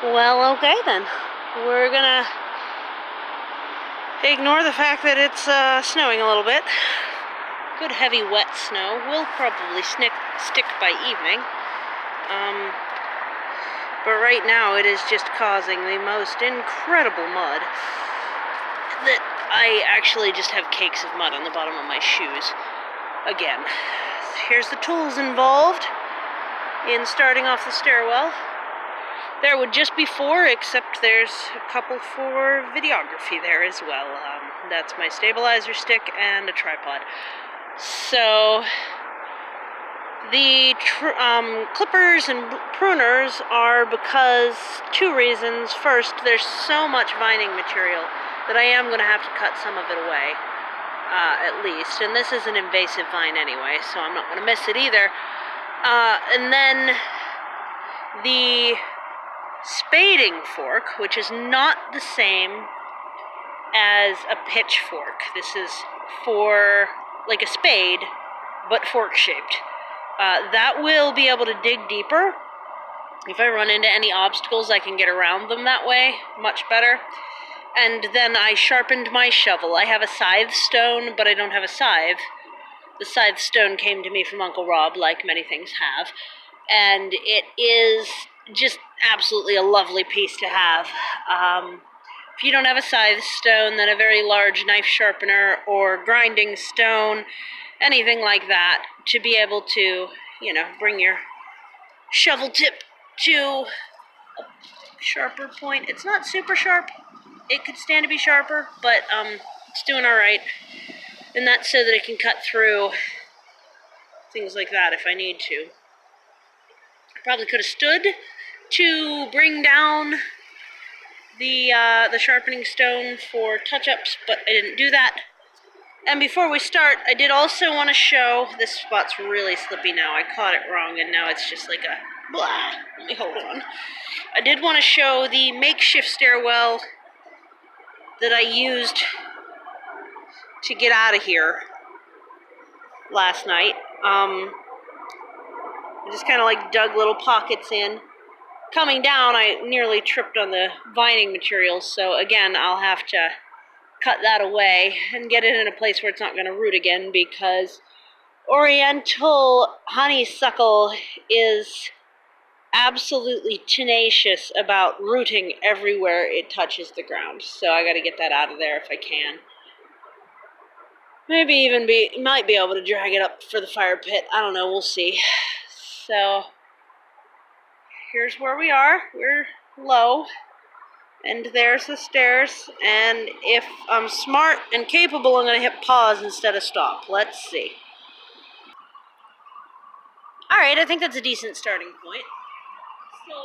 Well, okay then. We're gonna ignore the fact that it's snowing a little bit. Good heavy wet snow. Will probably stick by evening. But right now it is just causing the most incredible mud that I actually just have cakes of mud on the bottom of my shoes. Again, here's the tools involved in starting off the stairwell. There would just be 4, except there's a couple for videography there as well. That's my stabilizer stick and a tripod. So the clippers and pruners are because 2 reasons. First, there's so much vining material that I am going to have to cut some of it away, at least. And this is an invasive vine anyway, so I'm not going to miss it either. And then the spading fork, which is not the same as a pitchfork. This is for like a spade, but fork-shaped. That will be able to dig deeper. If I run into any obstacles, I can get around them that way much better. And then I sharpened my shovel. I have a scythe stone, but I don't have a scythe. The scythe stone came to me from Uncle Rob, like many things have. And it is just absolutely a lovely piece to have. If you don't have a scythe stone, then a very large knife sharpener or grinding stone, anything like that, to be able to, bring your shovel tip to a sharper point. It's not super sharp. It could stand to be sharper, but it's doing all right. And that's so that it can cut through things like that if I need to. Probably could have stood to bring down the sharpening stone for touch-ups, but I didn't do that. And before we start, I did also want to show, this spot's really slippy now. I caught it wrong, and now it's just like a blah. Let me hold on. I did want to show the makeshift stairwell that I used to get out of here last night. I just kind of like dug little pockets in. Coming down, I nearly tripped on the vining materials, so again, I'll have to cut that away and get it in a place where it's not going to root again, because Oriental honeysuckle is absolutely tenacious about rooting everywhere it touches the ground. So I got to get that out of there if I can. Maybe might be able to drag it up for the fire pit. I don't know, we'll see. So here's where we are. We're low. And there's the stairs, and if I'm smart and capable, I'm going to hit pause instead of stop. Let's see. Alright, I think that's a decent starting point. So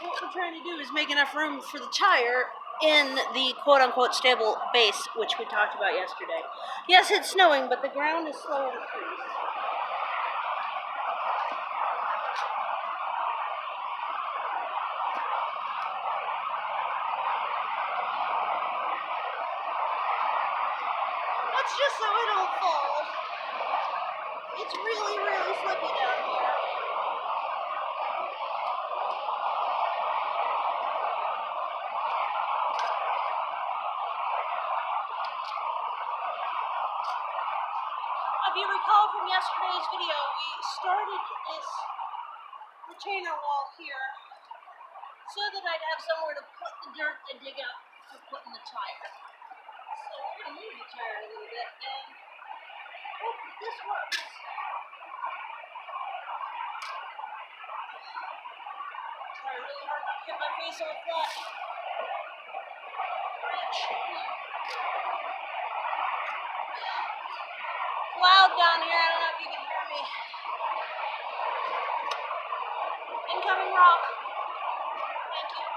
what we're trying to do is make enough room for the tire in the quote-unquote stable base, which we talked about yesterday. Yes, it's snowing, but the ground is slow to freeze. That's just so it don't fall. It's really, really slippy down here. If you recall from yesterday's video, we started this retainer wall here so that I'd have somewhere to put the dirt and dig up for putting the tire. So we're going to move the tire a little bit and hope that this works. Try really hard not to hit my face off that branch. Loud down here, I don't know if you can hear me. Incoming rock. Thank you.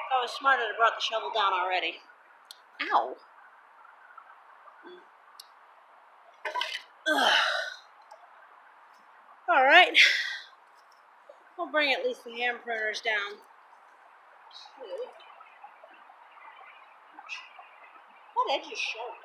If I was smart, I'd have brought the shovel down already. Ow. All right. We'll bring at least the hand pruners down. That edge is sharp.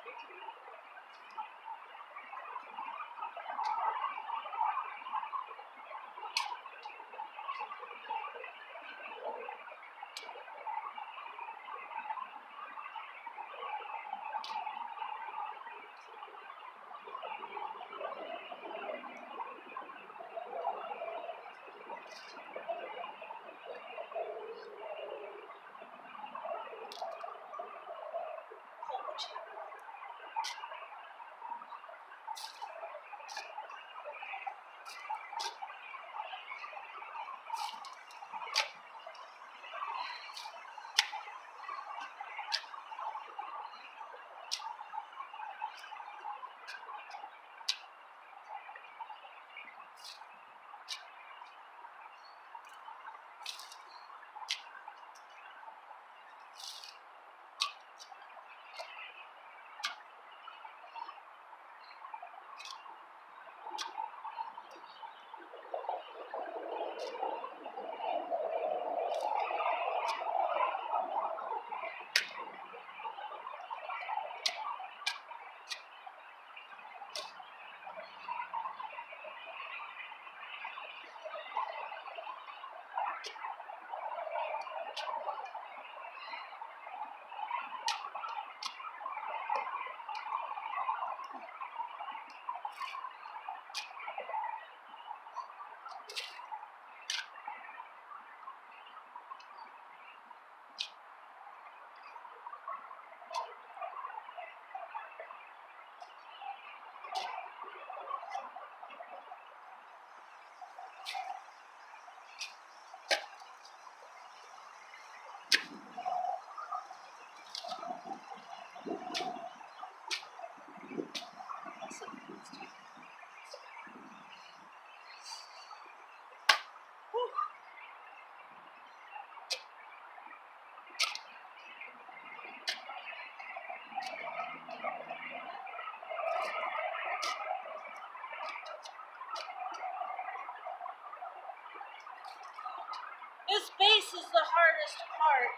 This base is the hardest part.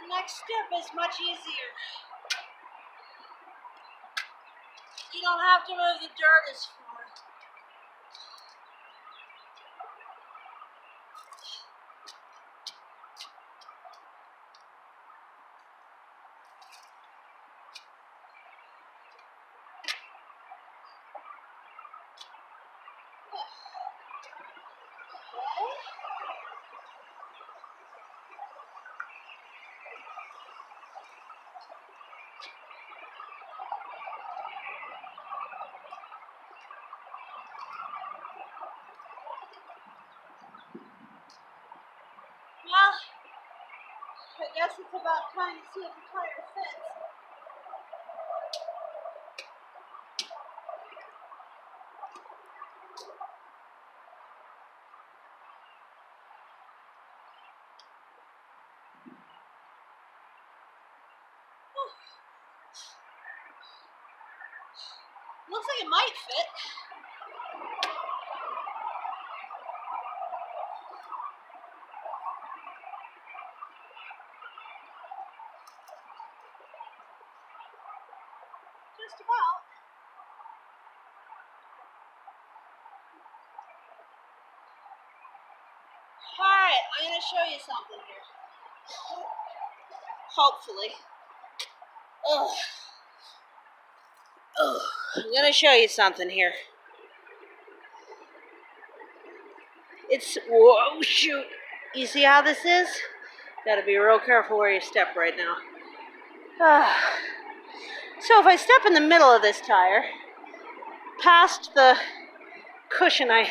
The next step is much easier. You don't have to move the dirt as far. Well, I guess it's about trying to see if the tire fits. Looks like it might fit. Just about. Alright, I'm going to show you something here. Hopefully. I'm going to show you something here. Whoa, shoot. You see how this is? Got to be real careful where you step right now. So if I step in the middle of this tire, past the cushion I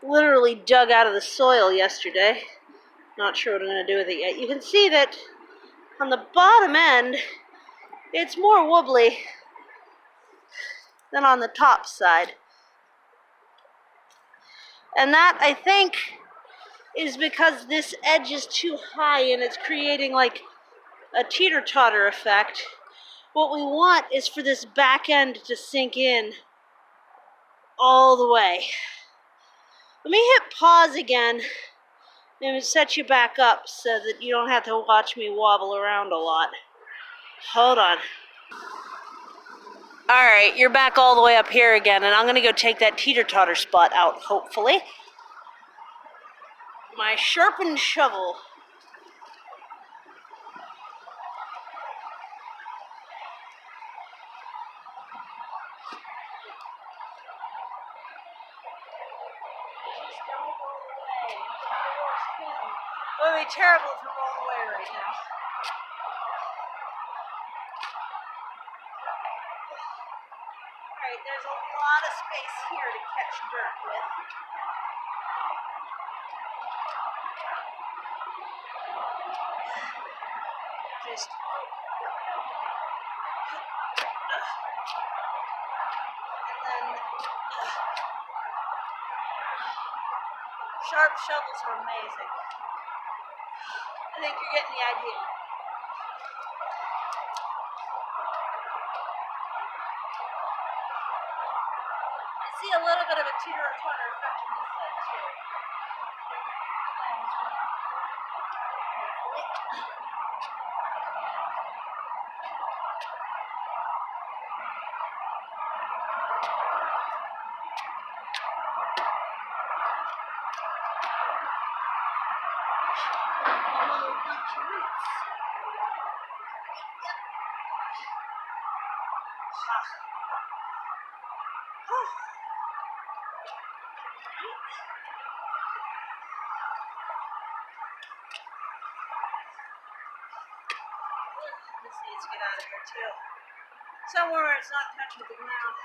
literally dug out of the soil yesterday, not sure what I'm going to do with it yet, you can see that on the bottom end, it's more wobbly than on the top side. And that, I think, is because this edge is too high and it's creating like a teeter-totter effect What we want is for this back end to sink in all the way. Let me hit pause again and set you back up so that you don't have to watch me wobble around a lot. Hold on. Alright, you're back all the way up here again, and I'm going to go take that teeter-totter spot out, hopefully. My sharpened shovel. It would be terrible if it rolled away right now. Alright, there's a lot of space here to catch dirt with. Just and then sharp shovels are amazing. I think you're getting the idea. I see a little bit of a teeter-totter effect on this side too. This needs to get out of here too. Somewhere where it's not touching the ground.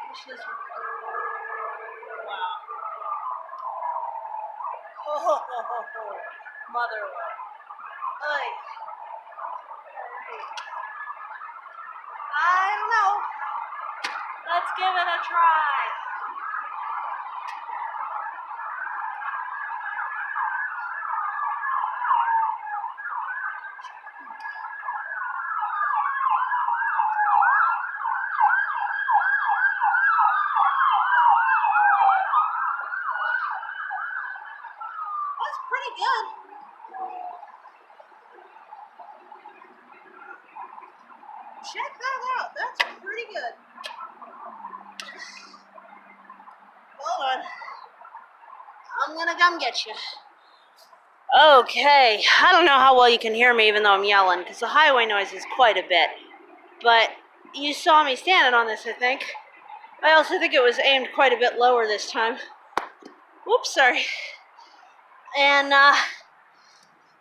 Push this one. Wow. Oh, mother one. Oy. I don't know. Let's give it a try. That's pretty good. Check that out. That's pretty good. Hold on. I'm gonna come get you. Okay, I don't know how well you can hear me even though I'm yelling, because the highway noise is quite a bit. But you saw me standing on this, I think. I also think it was aimed quite a bit lower this time. Whoops, sorry. And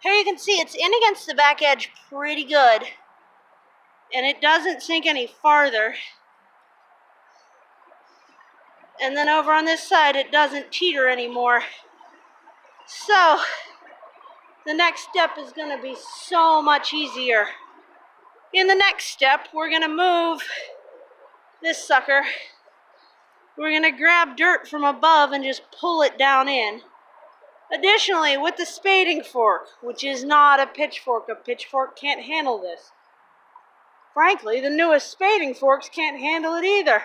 here you can see it's in against the back edge pretty good. And it doesn't sink any farther. And then over on this side, it doesn't teeter anymore. So, the next step is going to be so much easier. In the next step, we're going to move this sucker. We're going to grab dirt from above and just pull it down in. Additionally, with the spading fork, which is not a pitchfork can't handle this. Frankly, the newest spading forks can't handle it either.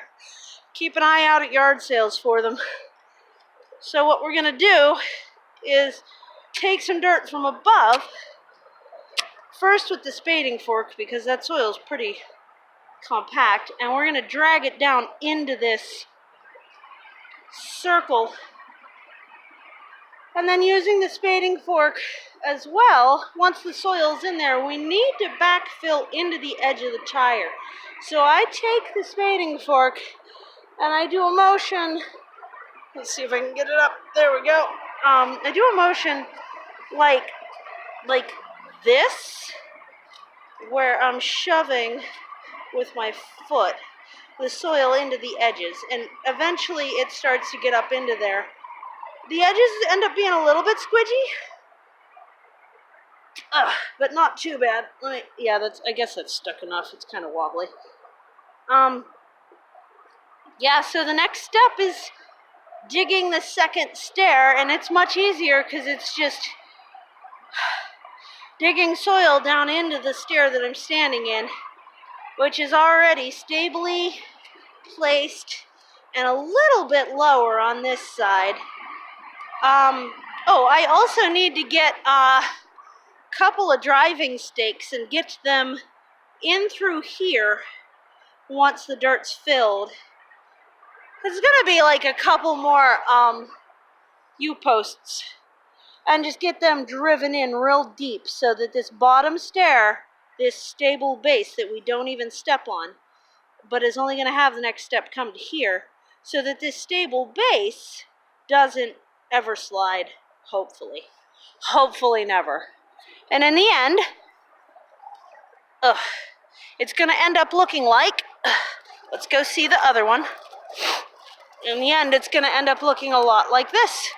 Keep an eye out at yard sales for them. So what we're going to do is take some dirt from above, first with the spading fork because that soil is pretty compact, and we're going to drag it down into this circle. And then using the spading fork as well, once the soil's in there, we need to backfill into the edge of the tire. So I take the spading fork and I do a motion. Let's see if I can get it up. There we go. I do a motion like this, where I'm shoving with my foot the soil into the edges, and eventually it starts to get up into there. The edges end up being a little bit squidgy, but not too bad. I guess that's stuck enough. It's kind of wobbly. Yeah, so the next step is digging the second stair, and it's much easier because it's just digging soil down into the stair that I'm standing in. which is already stably placed and a little bit lower on this side. Oh, I also need to get a couple of driving stakes and get them in through here once the dirt's filled. There's gonna be like a couple more U-posts, and just get them driven in real deep so that this bottom stair, this stable base that we don't even step on, but is only gonna have the next step come to here, so that this stable base doesn't ever slide, hopefully. Hopefully never. And in the end, it's gonna end up looking like, let's go see the other one. In the end, it's gonna end up looking a lot like this,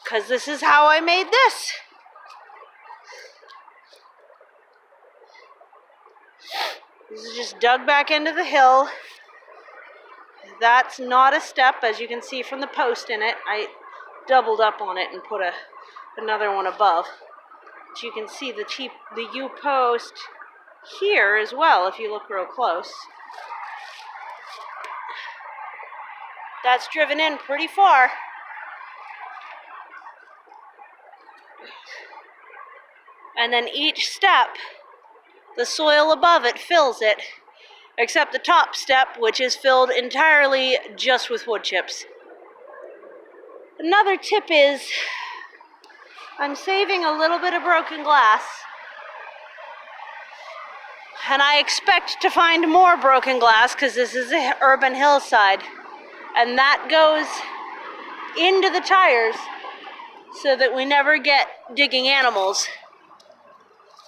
because this is how I made this. This is just dug back into the hill. That's not a step, as you can see from the post in it. I doubled up on it and put another one above. But you can see the U-post here as well, if you look real close. That's driven in pretty far. And then each step, the soil above it fills it, except the top step, which is filled entirely just with wood chips. Another tip is, I'm saving a little bit of broken glass, and I expect to find more broken glass because this is an urban hillside, and that goes into the tires so that we never get digging animals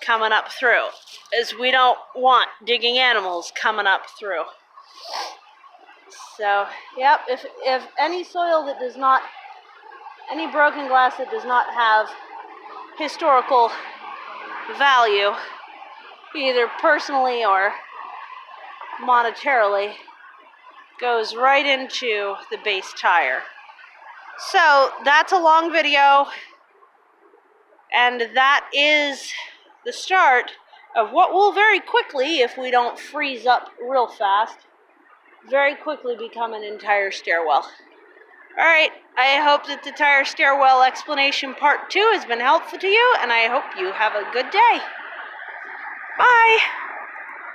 coming up through, as we don't want digging animals coming up through. So, yep, if any soil that does not, any broken glass that does not have historical value, either personally or monetarily, goes right into the base tire. So that's a long video, and that is the start of what will very quickly, if we don't freeze up real fast, very quickly become an entire stairwell. Alright, I hope that the tire stairwell explanation part 2 has been helpful to you, and I hope you have a good day. Bye!